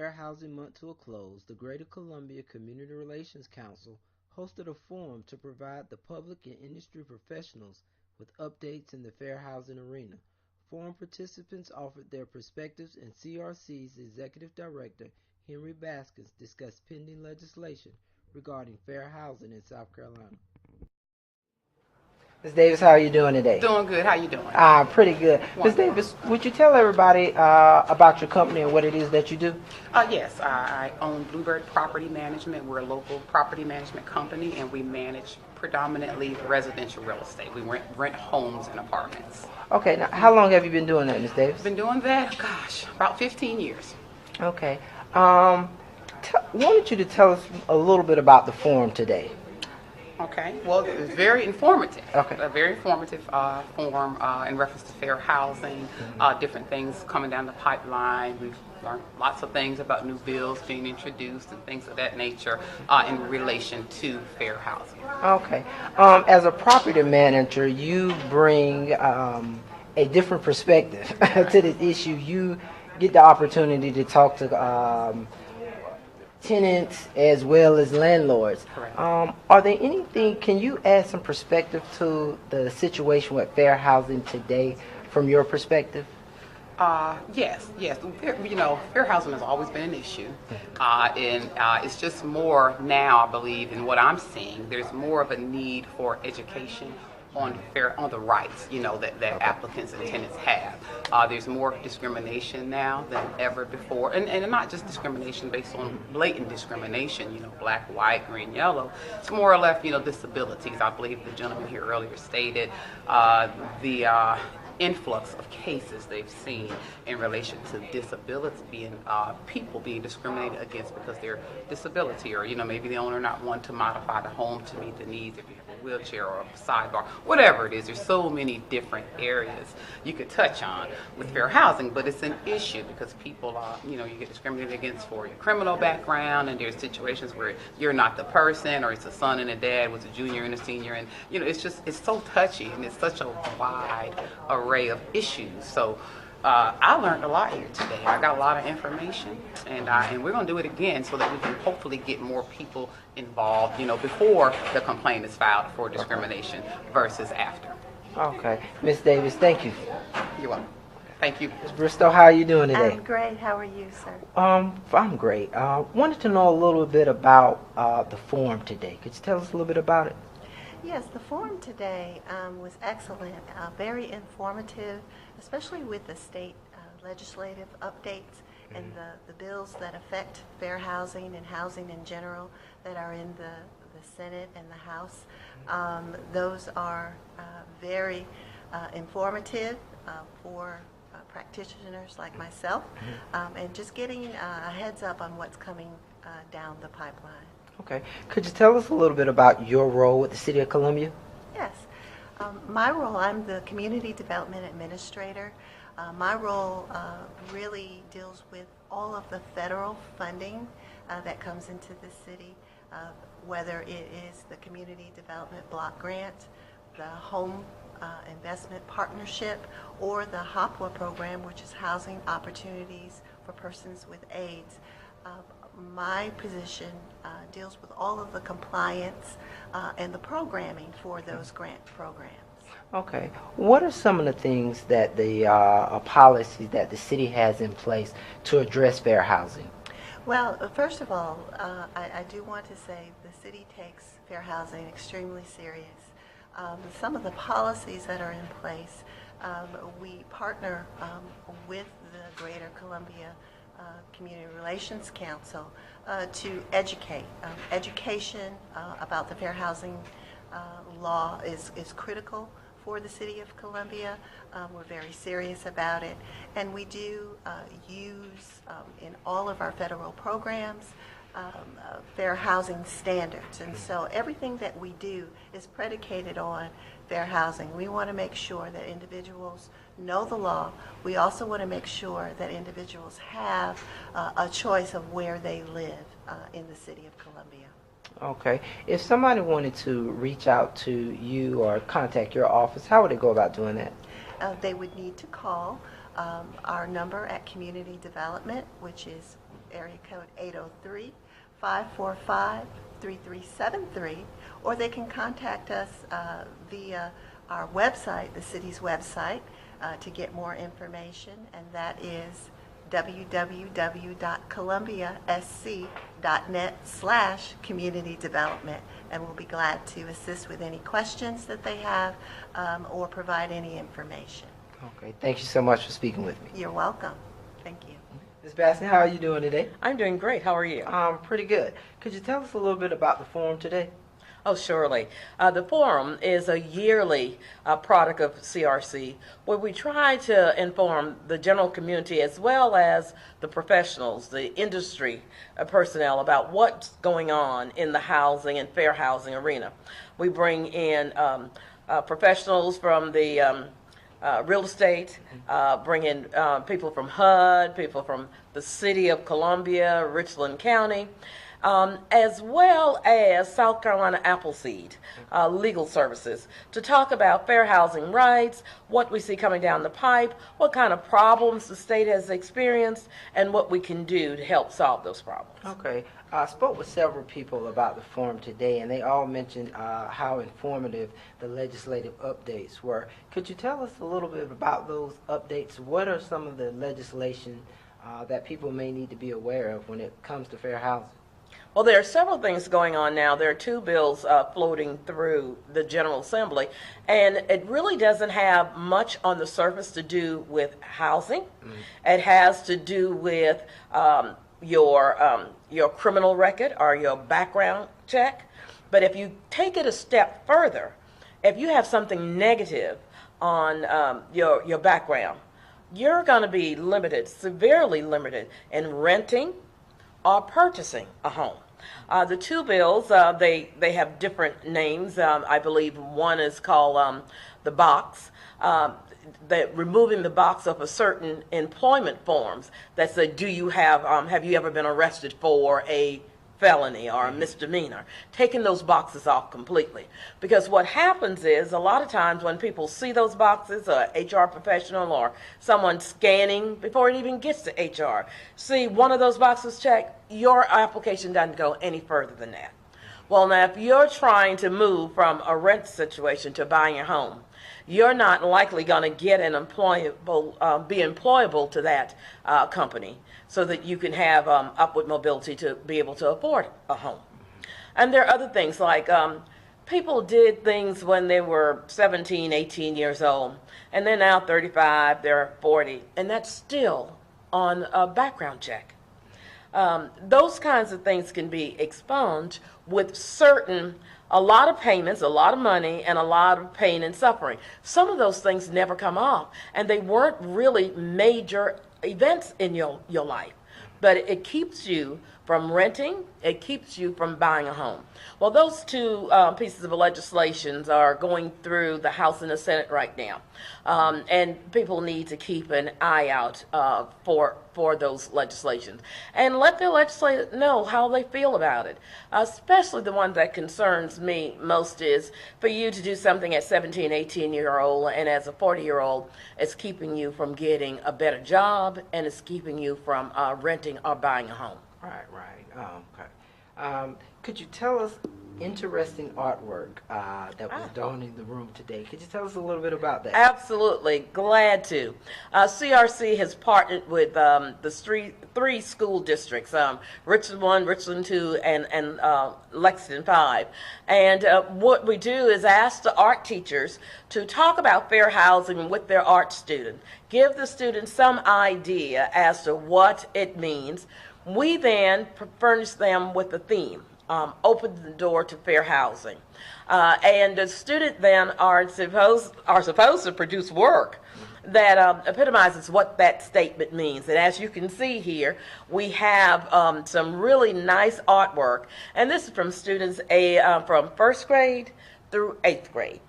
Fair Housing Month to a close, the Greater Columbia Community Relations Council hosted a forum to provide the public and industry professionals with updates in the fair housing arena. Forum participants offered their perspectives, and CRC's Executive Director, Henri Baskins, discussed pending legislation regarding fair housing in South Carolina. Ms. Davis, how are you doing today? Doing good. How you doing? Pretty good. Ms. Davis, would you tell everybody about your company and what it is that you do? Yes, I own Bluebird Property Management. We're a local property management company, and we manage predominantly residential real estate. We rent homes and apartments. Okay. Now, how long have you been doing that, Ms. Davis? Been doing that, gosh, about 15 years. Okay. Wanted you to tell us a little bit about the forum today. Okay. Well, it was very informative. Okay. A very informative forum in reference to fair housing, different things coming down the pipeline. We've learned lots of things about new bills being introduced and things of that nature in relation to fair housing. Okay. As a property manager, you bring a different perspective to this issue. You get the opportunity to talk to tenants as well as landlords. Correct. Are there anything, can you add some perspective to the situation with fair housing today from your perspective? Yes. Fair housing has always been an issue, and it's just more now, I believe, in what I'm seeing. There's more of a need for education on the rights, that applicants and tenants have. There's more discrimination now than ever before, and not just discrimination based on blatant discrimination, black, white, green, yellow. It's more or less, disabilities. I believe the gentleman here earlier stated the influx of cases they've seen in relation to disability, being people being discriminated against because they're disability, or maybe the owner not wanting to modify the home to meet the needs if you have a wheelchair or a sidebar, whatever it is. There's so many different areas you could touch on with fair housing, but it's an issue because people you get discriminated against for your criminal background, and there's situations where you're not the person, or it's a son and a dad with a junior and a senior, and it's so touchy, and it's such a wide array of issues. So I learned a lot here today. I got a lot of information, and we're going to do it again so that we can hopefully get more people involved, before the complaint is filed for discrimination versus after. Okay. Ms. Davis, thank you. You're welcome. Thank you. Ms. Bristow, how are you doing today? I'm great. How are you, sir? I'm great. Wanted to know a little bit about the forum today. Could you tell us a little bit about it? Yes, the forum today was excellent, very informative, especially with the state legislative updates and the bills that affect fair housing and housing in general that are in the Senate and the House. Those are very informative for practitioners like myself, and just getting a heads up on what's coming down the pipeline. Okay. Could you tell us a little bit about your role with the City of Columbia? Yes. My role, I'm the Community Development Administrator. My role really deals with all of the federal funding that comes into the city, whether it is the Community Development Block Grant, the Home Investment Partnership, or the HOPWA program, which is Housing Opportunities for Persons with AIDS. My position deals with all of the compliance and the programming for those grant programs. Okay. What are some of the things that the policies that the city has in place to address fair housing? Well, first of all, I do want to say the city takes fair housing extremely serious. Some of the policies that are in place, we partner with the Greater Columbia Community Relations Council to educate. Education about the fair housing law is critical for the City of Columbia. We're very serious about it, and we do use in all of our federal programs fair housing standards, and so everything that we do is predicated on fair housing. We want to make sure that individuals know the law. We also want to make sure that individuals have a choice of where they live in the City of Columbia. Okay. If somebody wanted to reach out to you or contact your office, how would they go about doing that? They would need to call our number at Community Development, which is area code 803-545-3373, or they can contact us via our website, the city's website, to get more information, and that is www.columbiasc.net/community development, and we'll be glad to assist with any questions that they have or provide any information. Okay, thank you so much for speaking with me. You're welcome. Thank you. Ms. Baskin, how are you doing today? I'm doing great. How are you? Pretty good. Could you tell us a little bit about the forum today? Oh, surely. The forum is a yearly product of CRC where we try to inform the general community as well as the professionals, the industry personnel about what's going on in the housing and fair housing arena. We bring in professionals from the real estate, bring in people from HUD, people from the city of Columbia, Richland County, as well as South Carolina Appleseed Legal Services, to talk about fair housing rights, what we see coming down the pipe, what kind of problems the state has experienced, and what we can do to help solve those problems. Okay. I spoke with several people about the forum today, and they all mentioned how informative the legislative updates were. Could you tell us a little bit about those updates? What are some of the legislation that people may need to be aware of when it comes to fair housing? Well, there are several things going on now. There are two bills floating through the General Assembly, and it really doesn't have much on the surface to do with housing. It has to do with your criminal record or your background check. But if you take it a step further, if you have something negative on your background, you're going to be limited, severely limited, in renting or purchasing a home. The two bills, they have different names. I believe one is called the box, removing the box of a certain employment forms that say, do you have you ever been arrested for a felony or a misdemeanor, taking those boxes off completely. Because what happens is a lot of times when people see those boxes, a HR professional or someone scanning before it even gets to HR, see one of those boxes checked, your application doesn't go any further than that. Well, now if you're trying to move from a rent situation to buying a home, you're not likely going to get be employable to that company so that you can have upward mobility to be able to afford a home. And there are other things like people did things when they were 17, 18 years old, and they're now 35, they're 40, and that's still on a background check. Those kinds of things can be expunged with a lot of payments, a lot of money, and a lot of pain and suffering. Some of those things never come off, and they weren't really major events in your life. But it keeps you from renting, it keeps you from buying a home. Well, those two pieces of legislation are going through the House and the Senate right now. And people need to keep an eye out for those legislations. And let the legislators know how they feel about it. Especially the one that concerns me most is for you to do something at 17, 18-year-old, and as a 40-year-old, it's keeping you from getting a better job, and it's keeping you from renting or buying a home. Right. Okay. Could you tell us interesting artwork that was adorning the room today? Could you tell us a little bit about that? Absolutely. Glad to. CRC has partnered with the three school districts, Richland 1, Richland 2, and Lexington 5. And what we do is ask the art teachers to talk about fair housing with their art students. Give the students some idea as to what it means. We then furnish them with a theme, open the door to fair housing. And the students then are supposed to produce work that epitomizes what that statement means. And as you can see here, we have some really nice artwork. And this is from students from first grade through 8th grade.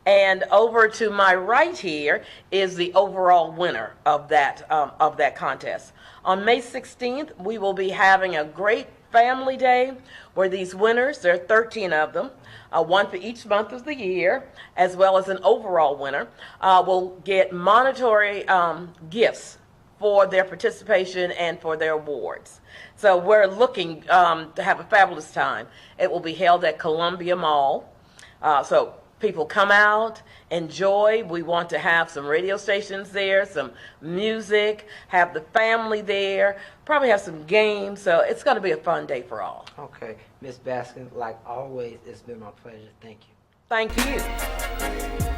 And over to my right here is the overall winner of that contest. On May 16th, we will be having a great family day where these winners, there are 13 of them, one for each month of the year, as well as an overall winner, will get monetary gifts for their participation and for their awards. So we're looking to have a fabulous time. It will be held at Columbia Mall. So people come out, enjoy. We want to have some radio stations there, some music, have the family there, probably have some games. So it's going to be a fun day for all. Okay, Ms. Baskins, like always, it's been my pleasure. Thank you. Thank you.